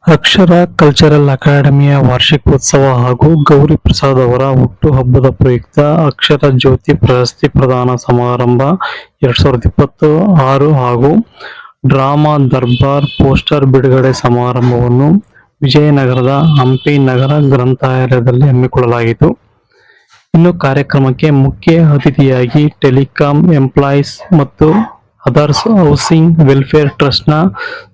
ಅಕ್ಷರ cultural ಅಕಾಡೆಮಿಯ ವಾರ್ಷಿಕೋತ್ಸವ ಹಾಗೂ ಗೌರಿ ಪ್ರಸಾದ್ ಅವರ ಹುಟ್ಟುಹಬ್ಬದ ಪ್ರಯುಕ್ತ ಅಕ್ಷರ ಜ್ಯೋತಿ ಪ್ರಶಸ್ತಿ ಪ್ರದಾನ ಸಮಾರಂಭ 2026 ಹಾಗೂ ಡ್ರಾಮಾ ದರ್ಬಾರ್ ಪೋಸ್ಟರ್ ಬಿಡುಗಡೆ ಸಮಾರಂಭವನ್ನು ವಿಜಯನಗರದ ಹಂಪಿ ನಗರ ಗ್ರಂಥಾಲಯದಲ್ಲಿ ಹಮ್ಮಿಕೊಳ್ಳಲಾಯಿತು. ಇನ್ನು ಕಾರ್ಯಕ್ರಮಕ್ಕೆ ಮುಖ್ಯ ಅತಿಥಿಯಾಗಿ ಟೆಲಿಕಾಂ ಎಂಪ್ಲಾಯೀಸ್ ಮತ್ತು ಅದರ್ಸ್ ಹೌಸಿಂಗ್ ವೆಲ್ಫೇರ್ ಟ್ರಸ್ಟ್ನ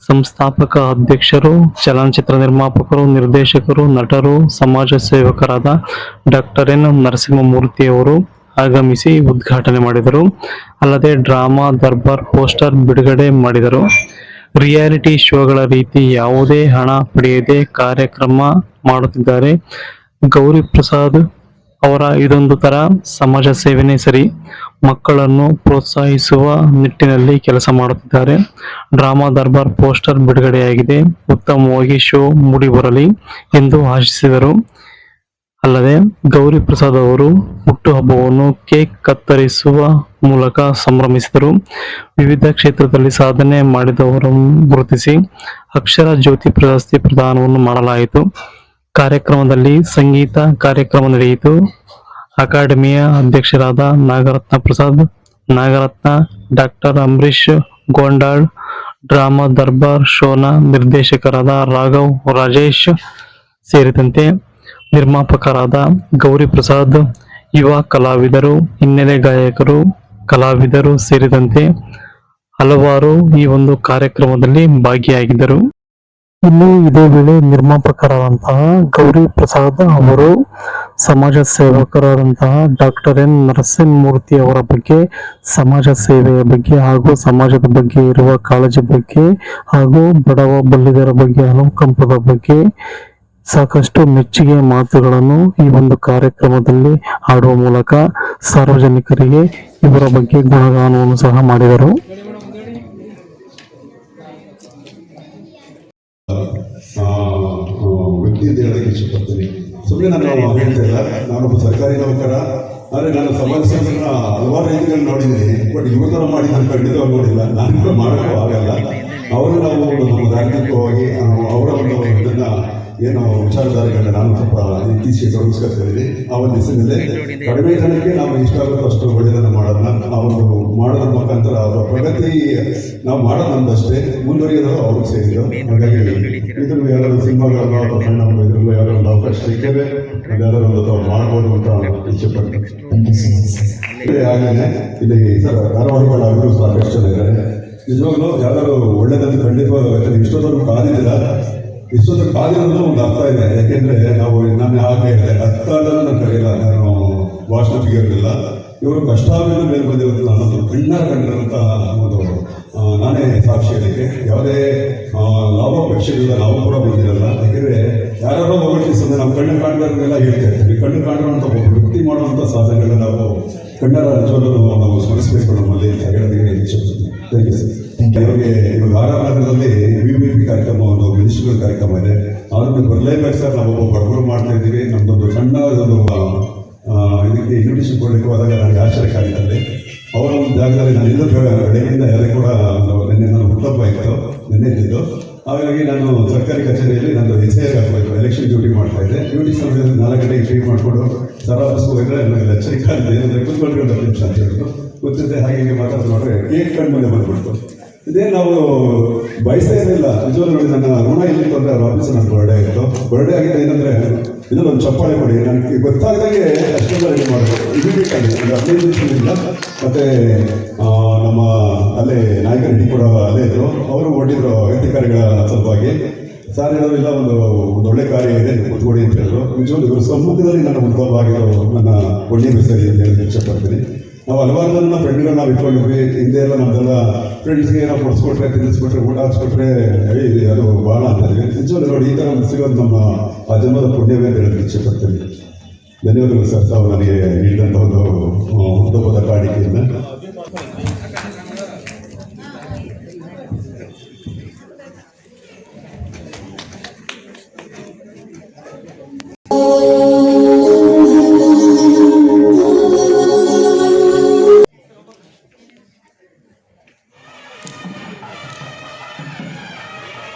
ಸಂಸ್ಥಾಪಕ ಅಧ್ಯಕ್ಷರು, ಚಲನಚಿತ್ರ ನಿರ್ಮಾಪಕರು, ನಿರ್ದೇಶಕರು, ನಟರು, ಸಮಾಜ ಸೇವಕರಾದ ಡಾಕ್ಟರ್ ಎನ್ ನರಸಿಂಹಮೂರ್ತಿಯವರು ಆಗಮಿಸಿ ಉದ್ಘಾಟನೆ ಮಾಡಿದರು. ಅಲ್ಲದೆ ಡ್ರಾಮಾ ದರ್ಬಾರ್ ಪೋಸ್ಟರ್ ಬಿಡುಗಡೆ ಮಾಡಿದರು. ರಿಯಾಲಿಟಿ ಶೋಗಳ ರೀತಿ ಯಾವುದೇ ಹಣ ಪಡೆಯದೆ ಕಾರ್ಯಕ್ರಮ ಮಾಡುತ್ತಿದ್ದಾರೆ. ಗೌರಿ ಪ್ರಸಾದ್ ಅವರ ಇದೊಂದು ತರ ಸಮಾಜ ಸೇವೆನೇ ಸರಿ, ಮಕ್ಕಳನ್ನು ಪ್ರೋತ್ಸಾಹಿಸುವ ನಿಟ್ಟಿನಲ್ಲಿ ಕೆಲಸ ಮಾಡುತ್ತಿದ್ದಾರೆ. ಡ್ರಾಮಾ ದರ್ಬಾರ್ ಪೋಸ್ಟರ್ ಬಿಡುಗಡೆಯಾಗಿದೆ, ಉತ್ತಮವಾಗಿ ಶೋ ಮೂಡಿಬರಲಿ ಎಂದು ಆಶಿಸಿದರು. ಅಲ್ಲದೆ ಗೌರಿ ಪ್ರಸಾದ್ ಅವರು ಹುಟ್ಟುಹಬ್ಬವನ್ನು ಕೇಕ್ ಕತ್ತರಿಸುವ ಮೂಲಕ ಸಂಭ್ರಮಿಸಿದರು. ವಿವಿಧ ಕ್ಷೇತ್ರದಲ್ಲಿ ಸಾಧನೆ ಮಾಡಿದವರನ್ನು ಗುರುತಿಸಿ ಅಕ್ಷರ ಜ್ಯೋತಿ ಪ್ರಶಸ್ತಿ ಪ್ರದಾನವನ್ನು ಮಾಡಲಾಯಿತು. ಕಾರ್ಯಕ್ರಮದಲ್ಲಿ ಸಂಗೀತ ಕಾರ್ಯಕ್ರಮ ನಡೆಯಿತು. ಅಕಾಡೆಮಿಯ ಅಧ್ಯಕ್ಷರಾದ ನಾಗರತ್ನ ಪ್ರಸಾದ್, ನಾಗರತ್ನ, ಡಾಕ್ಟರ್ ಅಂಬರೀಶ್ ಗೋಂಡಾಳ್, ಡ್ರಾಮಾ ದರ್ಬಾರ್ ಶೋನ ನಿರ್ದೇಶಕರಾದ ರಾಘವ್ ರಾಜೇಶ್ ಸೇರಿದಂತೆ ನಿರ್ಮಾಪಕರಾದ ಗೌರಿ ಪ್ರಸಾದ್, ಯುವ ಕಲಾವಿದರು, ಹಿನ್ನೆಲೆ ಗಾಯಕರು, ಕಲಾವಿದರು ಸೇರಿದಂತೆ ಹಲವಾರು ಈ ಒಂದು ಕಾರ್ಯಕ್ರಮದಲ್ಲಿ ಭಾಗಿಯಾಗಿದ್ದರು. ಇನ್ನು ಇದೇ ವೇಳೆ ನಿರ್ಮಾಪಕರಾದಂತಹ ಗೌರಿ ಪ್ರಸಾದ್ ಅವರು ಸಮಾಜ ಸೇವಕರಾದಂತಹ ಡಾಕ್ಟರ್ ಎನ್ ನರಸಿಂಹಮೂರ್ತಿ ಅವರ ಬಗ್ಗೆ, ಸಮಾಜ ಸೇವೆಯ ಬಗ್ಗೆ ಹಾಗೂ ಸಮಾಜದ ಬಗ್ಗೆ ಇರುವ ಕಾಳಜಿ ಬಗ್ಗೆ ಹಾಗೂ ಬಡವ ಬಲ್ಲಿದರ ಬಗ್ಗೆ ಅನುಕಂಪದ ಬಗ್ಗೆ ಸಾಕಷ್ಟು ಮೆಚ್ಚುಗೆ ಮಾತುಗಳನ್ನು ಈ ಒಂದು ಕಾರ್ಯಕ್ರಮದಲ್ಲಿ ಆಡುವ ಮೂಲಕ ಸಾರ್ವಜನಿಕರಿಗೆ ಇವರ ಬಗ್ಗೆ ಗುಣಗಾನವನ್ನು ಸಹ ಮಾಡಿದರು. ವ್ಯಕ್ತಿ ಅಂತ ಹೇಳೋದಕ್ಕೆ ಇಷ್ಟಪಡ್ತೀನಿ. ಸುಮ್ಮನೆ ನಾನು ಹೇಳ್ತಾ ಇಲ್ಲ, ನಾನೊಬ್ಬ ಸರ್ಕಾರಿ ನೌಕರ, ಆದರೆ ನಾನು ಸಮಾಜ ಸೇವೆಗಳನ್ನ ಹಲವಾರು ರೀತಿಗಳು ನೋಡಿದ್ದೀನಿ. ಬಟ್ ಇವ್ರ ಥರ ಮಾಡಿ ನಾನು ಖಂಡಿತವಾಗಿ ನೋಡಿಲ್ಲ, ನಾನು ಮಾಡೋಕ್ಕೂ ಆಗಲ್ಲ. ಅವರು ನಾವು ನಮ್ಮ ಧಾರ್ಮಿಕವಾಗಿ ಅವರ ಒಂದು ಇದನ್ನು ಏನು ವಿಚಾರಧಾರೆಗಳನ್ನ ನಾನು ಸ್ವಲ್ಪ ಇತ್ತೀಚೆಗೆ ತೊಡಗಿಸ್ಕೊಳ್ತಿದ್ದೀನಿ. ಆ ಒಂದು ದಿವಸದಲ್ಲಿ ಕಡಿಮೆ ಜನಕ್ಕೆ ನಾವು ಇಷ್ಟಾಗುತ್ತೋ ಅಷ್ಟು ಒಳ್ಳೆಯದನ್ನು ಮಾಡೋದನ್ನ ಆ ಒಂದು ಮಾಡೋದ್ರ ಮುಖಾಂತರ ಅವರ ಪ್ರಗತಿ ನಾವು ಮಾಡೋದು ನಮ್ದಷ್ಟೇ, ಮುಂದುವರಿಯೋದು ಅವ್ರಿಗೆ ಸೇರಿದ್ರು. ಹಾಗಾಗಿ ಇದನ್ನು ಯಾರಾದ್ರು ಸಿನಿಮಾಗಳನ್ನ ಅಥವಾ ಸಣ್ಣ ಇದರಲ್ಲೂ ಯಾರೋ ಒಂದು ಅವಕಾಶ ಸಿಕ್ಕಿದ್ರೆ ಯಾರಾದ್ರು ಒಂದು ಮಾಡ್ಬೋದು ಅಂತ ಇಚ್ಛೆಪಡ್ತೀನಿ. ಹಾಗೇನೆ ಇಲ್ಲಿ ಸರ್ ಧಾರವಾಡಗಳಾದರೂ ಸಾಕಷ್ಟು ಜನ ಇದ್ದಾರೆ. ನಿಜವಾಗ್ಲೂ ಯಾರು ಒಳ್ಳೆಯದನ್ನು ಖಂಡಿತವಾಗಿ ಇಷ್ಟೊಂದು ಕಾದಿದ್ದೀರ, ಇಷ್ಟೊಂದು ಕಾದಿರೋದು ಒಂದು ಅರ್ಥ ಇದೆ. ಯಾಕೆಂದ್ರೆ ನಾವು ನಾನು ಹಾಗೆ ಹೇಳಿದೆ, ಅರ್ಥ ನಾನು ಕರೆಯಲ್ಲ, ನಾನು ಭಾಷಣ ಬಿಗಿರಲಿಲ್ಲ. ಇವರು ಕಷ್ಟಾಭಿನ ಮೇಲೆ ಬಂದಿರೋದಿಲ್ಲ ಅನ್ನೋದು ಕಣ್ಣಾರ ಕಂಡಿರುವಂಥ ಒಂದು ನಾನೇ ಸಾಕ್ಷಿ. ಅದಕ್ಕೆ ಯಾವುದೇ ಲಾಭಾಪೇಕ್ಷೆಗಳಿಂದ ನಾವು ಕೂಡ ಬಂದಿರಲ್ಲ. ಯಾಕೆಂದರೆ ಯಾರೋ ಹೊರಟಿಸಂದ್ರೆ ನಾವು ಕಣ್ಣು ಕಾಣ್ದಾರೆಲ್ಲ ಹೇಳ್ತಾ ಇರ್ತೀವಿ. ಕಣ್ಣು ಕಾಣಿರುವಂಥ ಒಬ್ಬ ವ್ಯಕ್ತಿ ಮಾಡುವಂಥ ಸಾಧನೆಗಳನ್ನ ನಾವು ಕಣ್ಣಾರ ನಿಜವಾಗ್ಲೂ ನಾವು ಸ್ಮರಿಸಬೇಕು ನಮ್ಮಲ್ಲಿ ಅಂತ ಹೇಳೋದಕ್ಕೆ ಇಚ್ಛೆಪಡ್ತೀನಿ. Thank you sir. ಇವರಿಗೆ ಇವಾಗ ಆರಾಧನದಲ್ಲಿ VVP ಕಾರ್ಯಕ್ರಮ, ಒಂದು ಮಿನಿಸ್ಟ್ರಿಗಳ ಕಾರ್ಯಕ್ರಮ ಇದೆ. ಆದ್ರೂ ಬರಲೇಬೇಕು ಸರ್, ನಾವು ಬಡವರು ಮಾಡ್ತಾ ಇದ್ದೀವಿ. ನಮ್ಮದೊಂದು ಸಣ್ಣ ಒಂದು ಇದಕ್ಕೆ ಇನ್ವಿಟೇಷನ್ ಕೊಡಲಿಕ್ಕೆ ಹೋದಾಗ ನನಗೆ ಆಶ್ಚರ್ಯ ಕಾಲಿನಲ್ಲಿ ಅವರ ಒಂದು ಜಾಗದಲ್ಲಿ ನಾನು ಎಲ್ಲೂ ಬೆಳಗ್ಗೆಯಿಂದ ಯಾರೇ ಕೂಡ ನಿನ್ನೆ ನಾನು ಹುಟ್ಟುಹಬ್ಬ ಇತ್ತು, ನಿನ್ನೆ ಇದ್ದಿದ್ದು. ಹಾಗಾಗಿ ನಾನು ಸರ್ಕಾರಿ ಕಚೇರಿಯಲ್ಲಿ ನಾನು SIR ಆಗಬೇಕು, ಎಲೆಕ್ಷನ್ ಡ್ಯೂಟಿ ಮಾಡ್ತಾ ಇದ್ದೆ. ಡ್ಯೂಟಿ ಸಮಯದಲ್ಲಿ 4 ಗಂಟೆಗೆ ಫ್ರೀ ಮಾಡಿಕೊಂಡು ಹೋಗಿದ್ರೆ ನನಗೆ ಎಚ್ಚರಿಕೆ ಏನಂದರೆ ಕೂತ್ಕೊಂಡು ನಿಮಿಷ ಅಂತ ಹೇಳಿದ್ರು. ಗೊತ್ತಿದ್ದೆ ಹಾಗೆ ಮಾತಾಡ್ತಾ ನೋಡ್ರೆ ಕೇಕ್ ಕಣ್ಣು ಮುಂದೆ ಬಂದ್ಬಿಡ್ತು. ಇದೇ ನಾವು ಬಯಸೇ ಇರಲಿಲ್ಲ. ನಿಜವಾಗ್ಲೂ ನೋಡಿ, ನನ್ನ ಋಣ ಇಲ್ಲಿತ್ತು ಅಂದರೆ ಅವ್ರ ಆಫೀಸ್ ನನ್ನ ಬರ್ಡೇ ಇತ್ತು. ಬರ್ಡೇ ಆಗಿದೆ ಏನಂದರೆ ಇದನ್ನೊಂದು ಚಪ್ಪಾಳೆ ಕೊಡಿ, ನನಗೆ ಗೊತ್ತಾಗದಾಗೆ ಅಷ್ಟೆಲ್ಲ ರೆಡಿ ಮಾಡಬೇಕು ಇಮಿಡಿಯೇಟಾಗಿ. ಒಂದು 15 ನಿಮಿಷದಿಂದ ಮತ್ತು ನಮ್ಮ ಅಲ್ಲೇ ನಾಯಕರು ಕೂಡ ಅಲ್ಲೇ ಇದ್ದರು. ಅವರು ಹೊಟ್ಟಿದ್ರು ವ್ಯಕ್ತಿ ಕಾರ್ಯಗಳ ಸಲುವಾಗಿ. ಸಾರ್ ಹೇಳೋದಿಲ್ಲ, ಒಂದು ಒಳ್ಳೆ ಕಾರ್ಯ ಇದೆ, ಕೂತ್ಕೊಡಿ ಅಂತ ಹೇಳಿದ್ರು. ನಿಜವಾಗ್ಲೂ ಇವರು ಸಮ್ಮುಖದಲ್ಲಿ ನನ್ನ ಉದ್ಭವ ಆಗಿರೋ ನನ್ನ ಒಳ್ಳೆಯ ಸರಿ ಅಂತ ಹೇಳಿ ಇಷ್ಟಪಡ್ತೀನಿ. ನಾವು ಹಲವಾರು ಜನ ಫ್ರೆಂಡ್ಗಳನ್ನ ನಾವು ಇಟ್ಕೊಂಡಿದ್ವಿ. ಹಿಂದೆ ಎಲ್ಲ ನಮ್ದೆಲ್ಲ ಫ್ರೆಂಡ್ಸ್ಗೆ ಏನೋ ಕೊಡಿಸ್ಕೊಟ್ರೆ, ತಿನ್ನಿಸ್ಕೊಟ್ರೆ, ಊಟ ಹಾಕ್ಸ್ಕೊಟ್ರೆ ಅದು ಭಾಳ ಅಂತಂದ್ರೆ ನಿಜವಾಗ್ಲೂ ನೋಡಿ, ಈ ಥರ ಸಿಗೋದು ನಮ್ಮ ಆ ಜನ್ಮದ ಪುಣ್ಯವೇ ಅಂತ ಹೇಳೋದಕ್ಕೆ ಇಚ್ಛೆಪಡ್ತೀನಿ. ಧನ್ಯವಾದಗಳು ಸರ್, ತಾವು ನನಗೆ ನೀಡಿದಂಥ ಒಂದು ಹುಟ್ಟುಹಬ್ಬದ ಕಾಣಿಕೆಯಿಂದ.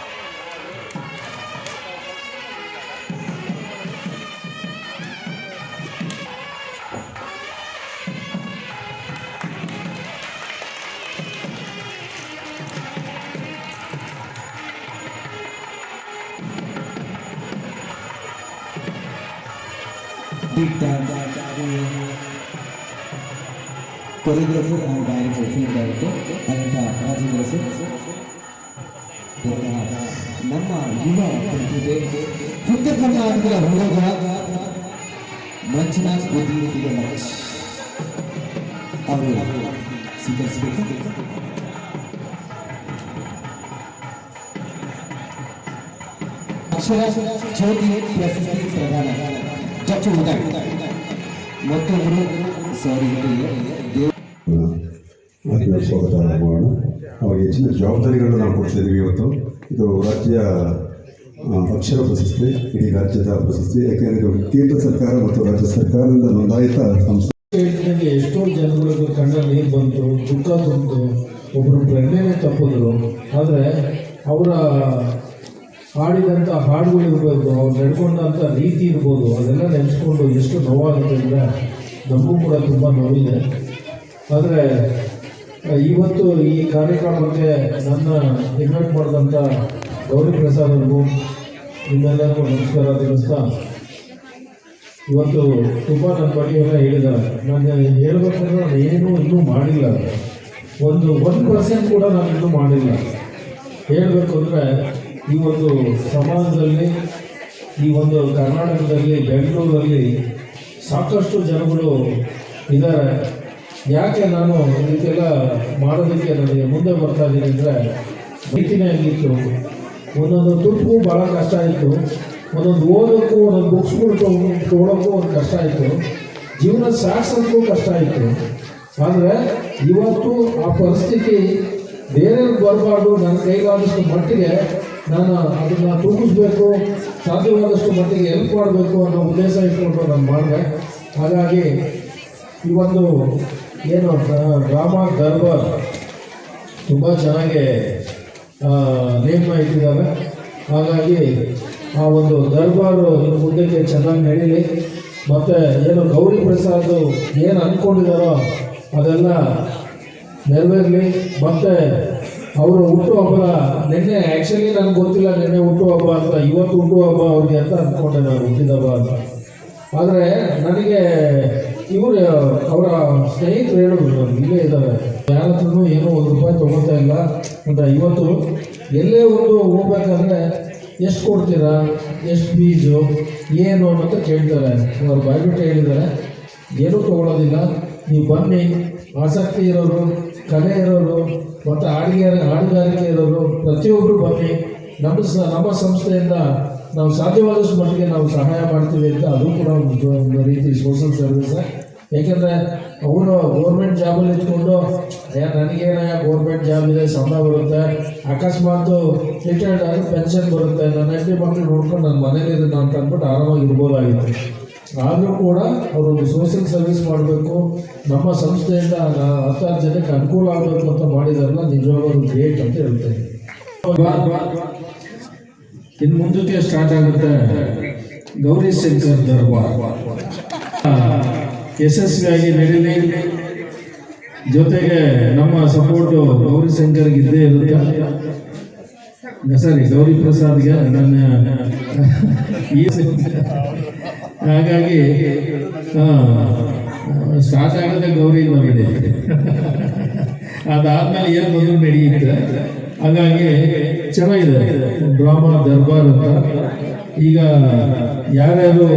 big time choreographer and director, film director, Ananta Rajendra sir. ನಮ್ಮ ಯುವ ಪ್ರತಿಭೆ ಉತ್ತರ ಕರ್ನಾಟಕದ ಹುಡುಗ ಮಂಜುನಾಥ್ ಬುದ್ಧಿಗೆ ಲಕ್ಷ ಅವರು ಸ್ವೀಕರಿಸಬೇಕು. ಅಕ್ಷರ ಜ್ಯೋತಿ ಪ್ರಶಸ್ತಿ ಪ್ರದಾನ ಚಚ್ಚು ಉದಾಹರಣೆ ಮತ್ತೊಬ್ಬರು ಆತ್ಮೀಯ ಸ್ವಾಗತ ಮಾಡೋಣ. ಅವರಿಗೆ ಹೆಚ್ಚಿನ ಜವಾಬ್ದಾರಿಗಳನ್ನು ನಾವು ಕೊಡ್ತಿದ್ದೀವಿ ಇವತ್ತು. ಇದು ರಾಜ್ಯ ಅಕ್ಷರ ಪ್ರಶಸ್ತಿ, ಇಡೀ ರಾಜ್ಯದ ಪ್ರಶಸ್ತಿ. ಯಾಕೆಂದರೆ ಇದು ಕೇಂದ್ರ ಸರ್ಕಾರ ಮತ್ತು ರಾಜ್ಯ ಸರ್ಕಾರದಿಂದ ನೋಂದಾಯಿತ ಸಂಸ್ಥೆ. ಎಷ್ಟೋ ಜನಗಳಿಗೆ ಕಣ್ಣಲ್ಲಿ ನೀರು ಬಂತು, ದುಃಖ ಬಂತು, ಒಬ್ಬರು ಪ್ರೆಗ್ನೆನೇ ತಪ್ಪಿದ್ರು. ಆದರೆ ಅವರ ಹಾಡಿದಂಥ ಹಾಡುಗಳು ಇರ್ಬೋದು, ಅವ್ರು ನಡ್ಕೊಂಡಂಥ ರೀತಿ ಇರ್ಬೋದು, ಅದೆಲ್ಲ ನೆನೆಸ್ಕೊಂಡು ಎಷ್ಟು ನೋವಾಗುತ್ತೆ ಅಂದರೆ ನಮಗೂ ಕೂಡ ತುಂಬ ನೋವಿದೆ. ಆದರೆ ಇವತ್ತು ಈ ಕಾರ್ಯಕ್ರಮಕ್ಕೆ ನನ್ನ ಇನ್ವೈಟ್ ಮಾಡಿದಂಥ ಗೌರಿ ಪ್ರಸಾದ್ ಅವ್ರಿಗೂ ನಿಮ್ಮೆಲ್ಲರಿಗೂ ನಮಸ್ಕಾರ ತಿಳಿಸ್ತಾ, ಇವತ್ತು ತುಂಬ ನನ್ನ ಬಗ್ಗೆ ಎಲ್ಲ ಹೇಳಿದ್ದಾರೆ. ನಾನು ಹೇಳ್ಬೇಕಂದ್ರೆ ನಾನು ಏನೂ ಇನ್ನೂ ಮಾಡಿಲ್ಲ, ಒಂದು 1% ಕೂಡ ನಾನು ಇನ್ನೂ ಮಾಡಿಲ್ಲ. ಹೇಳಬೇಕು ಅಂದರೆ ಈ ಒಂದು ಸಮಾಜದಲ್ಲಿ, ಈ ಒಂದು ಕರ್ನಾಟಕದಲ್ಲಿ, ಬೆಂಗಳೂರಲ್ಲಿ ಸಾಕಷ್ಟು ಜನಗಳು ಇದ್ದಾರೆ. ಯಾಕೆ ನಾನು ಇದಕ್ಕೆಲ್ಲ ಮಾಡೋದಕ್ಕೆ ನನಗೆ ಮುಂದೆ ಬರ್ತಾ ಇದ್ದೀನಿ ಅಂದರೆ, ರೀತಿನೇ ಆಗಿತ್ತು. ಒಂದೊಂದು ತುರ್ಪು ಭಾಳ ಕಷ್ಟ ಆಯಿತು, ಒಂದೊಂದು ಓದೋಕ್ಕೂ, ಒಂದೊಂದು ಬುಕ್ಸ್ಗಳು ತೊಗೊಳೋಕ್ಕೂ ಒಂದು ಕಷ್ಟ ಆಯಿತು, ಜೀವನ ಸಾಗಿಸೋಕ್ಕೂ ಕಷ್ಟ ಆಯಿತು. ಆದರೆ ಇವತ್ತು ಆ ಪರಿಸ್ಥಿತಿ ಬೇರೆಯವ್ರಿಗೆ ಬರಬಾರ್ದು, ನನ್ನ ಕೈಗಾದಷ್ಟು ಮಟ್ಟಿಗೆ ನಾನು ಅದನ್ನು ತೂಗಿಸ್ಬೇಕು, ಸಾಧ್ಯವಾದಷ್ಟು ಮಟ್ಟಿಗೆ ಹೆಲ್ಪ್ ಮಾಡಬೇಕು ಅನ್ನೋ ಉದ್ದೇಶ ಇಟ್ಕೊಂಡು ನಾನು ಮಾಡಿದೆ. ಹಾಗಾಗಿ ಈ ಒಂದು ಏನು ಡ್ರಾಮಾ ದರ್ಬಾರ್ ತುಂಬ ಚೆನ್ನಾಗಿ ನೇಮ ಇಟ್ಟಿದ್ದಾರೆ. ಹಾಗಾಗಿ ಆ ಒಂದು ದರ್ಬಾರು ಇನ್ನು ಮುಂದಕ್ಕೆ ಚೆನ್ನಾಗಿ ನಡೀಲಿ. ಮತ್ತು ಏನು ಗೌರಿ ಪ್ರಸಾದ್ ಏನು ಅಂದ್ಕೊಂಡಿದ್ದಾರೋ ಅದೆಲ್ಲ ನೆರವೇರಲಿ. ಮತ್ತು ಅವರು ಹುಟ್ಟುಹಬ್ಬದ ನಿನ್ನೆ, ಆ್ಯಕ್ಚುಲಿ ನನಗೆ ಗೊತ್ತಿಲ್ಲ ನಿನ್ನೆ ಹುಟ್ಟುಹಬ್ಬ ಅಂತ, ಇವತ್ತು ಹುಟ್ಟುಹಬ್ಬ ಅವ್ರಿಗೆ ಅಂತ ಅಂದ್ಕೊಂಡೆ ನಾನು, ಹುಟ್ಟಿದಬ್ಬ ಅಂತ. ಆದರೆ ನನಗೆ ಇವರು ಅವರ ಸ್ನೇಹಿತರು ಹೇಳಿದ್ರು, ಇಲ್ಲೇ ಇದ್ದಾರೆ, ಯಾರ ಹತ್ರನೂ ಏನೂ ₹1 ತೊಗೊಳ್ತಾ ಇಲ್ಲ ಅಂತ. ಇವತ್ತು ಎಲ್ಲೇ ಒಂದು ಹೋಗ್ಬೇಕಾದ್ರೆ ಎಷ್ಟು ಕೊಡ್ತೀರಾ, ಎಷ್ಟು ಫೀಸು, ಏನು ಅಂತ ಕೇಳ್ತಾರೆ. ಅವ್ರು ಬಾಯ್ಬಿಟ್ಟು ಹೇಳಿದ್ದಾರೆ, ಏನೂ ತೊಗೊಳೋದಿಲ್ಲ, ನೀವು ಬನ್ನಿ, ಆಸಕ್ತಿ ಇರೋರು, ಕಲೆ ಇರೋರು ಮತ್ತು ಹಾಡುಗಾರಿಕೆ ಇರೋರು ಪ್ರತಿಯೊಬ್ಬರು ಬನ್ನಿ, ನಮ್ಮ ಸಂಸ್ಥೆಯಿಂದ ನಾವು ಸಾಧ್ಯವಾದಷ್ಟು ಮಟ್ಟಿಗೆ ನಾವು ಸಹಾಯ ಮಾಡ್ತೀವಿ ಅಂತ. ಅದು ಕೂಡ ಒಂದು ರೀತಿ ಸೋಷಲ್ ಸರ್ವಿಸ್. ಯಾಕೆಂದರೆ ಅವರು ಗೌರ್ಮೆಂಟ್ ಜಾಬಲ್ಲಿ ಇಟ್ಕೊಂಡು ನನಗೇನ ಗೌರ್ಮೆಂಟ್ ಜಾಬ್ ಇದೆ, ಸಂಬಳ ಬರುತ್ತೆ, ಅಕಸ್ಮಾತ್ ರಿಟೈರ್ಡ್ ಆಗಿ ಪೆನ್ಷನ್ ಬರುತ್ತೆ, ನನ್ನ ಹೆಂಡತಿ ಮಕ್ಕಳು ನೋಡ್ಕೊಂಡು ನನ್ನ ಮನೇಲಿರೋದು ಅಂತ ಅಂದ್ಬಿಟ್ಟು ಆರಾಮಾಗಿ ಇರ್ಬೋದಾಗಿತ್ತು. ಆದರೂ ಕೂಡ ಅವರೊಂದು ಸೋಷಿಯಲ್ ಸರ್ವಿಸ್ ಮಾಡಬೇಕು, ನಮ್ಮ ಸಂಸ್ಥೆಯಿಂದ 10 ಜನಕ್ಕೆ ಅನುಕೂಲ ಆಗಬೇಕು ಅಂತ ಮಾಡಿದಾರಲ್ಲ, ನಿಜವಾಗ್ಲೂ ಗ್ರೇಟ್ ಅಂತ ಹೇಳ್ತೇನೆ. ಇನ್ನು ಮುಂದಕ್ಕೆ ಸ್ಟಾರ್ಟ್ ಆಗುತ್ತೆ ಗೌರಿ ಶಂಕರ್ ದರ್ಬಾರ್. ಯಶಸ್ವಿಯಾಗಿ ನಡೀಲಿ. ಜೊತೆಗೆ ನಮ್ಮ ಸಪೋರ್ಟು ಗೌರಿ ಶಂಕರ್ಗೆ ಇದ್ದೇ ಇರುತ್ತೆ. ಸರಿ, ಗೌರಿ ಪ್ರಸಾದ್ಗೆ ನನ್ನ ಹಾಗಾಗಿ ಸ್ಟಾರ್ಟ್ ಆಗೋದೇ ಗೌರಿಯಿಂದ ನಡಿ, ಅದಾದ್ಮೇಲೆ ಏನು ಬಂದರೂ ನಡೆಯುತ್ತೆ. ಹಾಗಾಗಿ ಚೆನ್ನಾಗಿದೆ ಡ್ರಾಮಾ ದರ್ಬಾರ್ ಅಂತ. ಈಗ ಯಾರ್ಯಾರು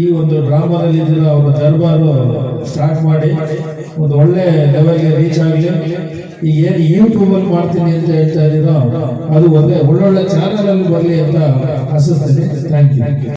ಈ ಒಂದು ಡ್ರಾಮಾದಲ್ಲಿ ಇದ್ದೀರೋ ಅವರ ದರ್ಬಾರು ಸ್ಟಾರ್ಟ್ ಮಾಡಿ ಒಂದು ಒಳ್ಳೆ ಲೆವೆಲ್ಗೆ ರೀಚ್ ಆಗಲಿ. ಈಗ ಏನು ಯೂಟ್ಯೂಬಲ್ಲಿ ಮಾಡ್ತೀನಿ ಅಂತ ಹೇಳ್ತಾ ಇದ್ದೀರೋ ಅದು ಒಳ್ಳೊಳ್ಳೆ ಚಾನಲಲ್ಲಿ ಬರಲಿ ಅಂತ ಆಶಿಸ್ತೀನಿ. Thank you.